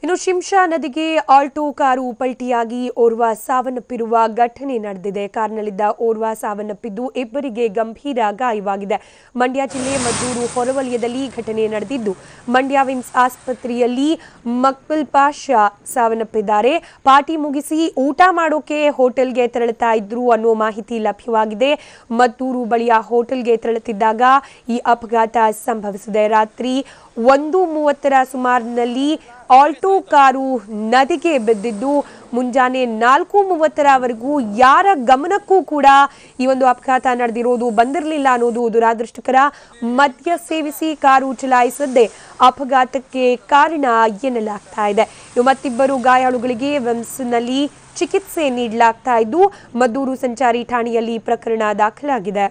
ಇನ್ನು ಶಿಂಷಾ ನದಿಗೆ Alto car ಪಲ್ಟಿಯಾಗಿ ಓರ್ವ ಸಾವನ್ನಪ್ಪಿರುವ ಘಟನೆ ನಡೆದಿದೆ. ಕಾರ್ನಲ್ಲಿದ್ದ ಓರ್ವ ಸಾವನ್ನಪ್ಪಿದ್ದು ಇಬ್ಬರಿಗೆ ಗಂಭೀರ ಗಾಯವಾಗಿದೆ. ಮಂಡ್ಯ ಜಿಲ್ಲೆ ಮದ್ದೂರು ಹೊರವಲಯದಲ್ಲಿ ಘಟನೆ ನಡೆದಿದ್ದು ಮಂಡ್ಯ ವಿಮ್ಸ್ ಆಸ್ಪತ್ರೆಯಲ್ಲಿ ಮಕ್ಬುಲ್ ಪಾಷಾ ಸಾವನ್ನಪ್ಪಿದ್ದಾರೆ. ಪಾರ್ಟಿ ಮುಗಿಸಿ ಊಟ ಮಾಡೋಕೆ ಹೋಟೆಲ್ಗೆ ತೆರಳುತ್ತಾ ಇದ್ರು ಅನ್ನೋ ಮಾಹಿತಿ ಲಭ್ಯವಾಗಿದೆ. ಮದ್ದೂರು ಬಳಿಯ ಹೋಟೆಲ್ಗೆ ತೆರಳುತ್ತಿದ್ದಾಗ ಈ ಅಪಘಾತ ಸಂಭವಿಸಿದೆ. ರಾತ್ರಿ 1:30 ಸುಮಾರಿನಲ್ಲಿ ಆಲ್ಟೋ ಕಾರು ನದಿಗೆ ಬಿದ್ದಿದ್ದು ಮುಂಜಾನೆ 4:30ವರೆಗೂ ಯಾರ ಗಮನಕ್ಕೂ ಕೂಡ ಈ ಒಂದು ಅಪಘಾತ ನಡೆದಿರೋದು ಬಂದಿರಲಿಲ್ಲ ಅನ್ನೋದು ದುರಾದೃಷ್ಟಕರ. ಮದ್ಯ ಸೇವಿಸಿ ಕಾರು ಚಲಾಯಿಸದೆ ಅಪಘಾತಕ್ಕೆ ಕಾರಣ ಎನ್ನಲಾಗ್ತಾ ಇದೆ. ಮತ್ತಿಬ್ಬರು ಗಾಯಾಳುಗಳಿಗೆ ವಿಮ್ಸ್ನಲ್ಲಿ ಚಿಕಿತ್ಸೆ ನೀಡಲಾಗ್ತಾ ಇದ್ದು ಮದ್ದೂರು ಸಂಚಾರಿ ಠಾಣೆಯಲ್ಲಿ ಪ್ರಕರಣ ದಾಖಲಾಗಿದೆ.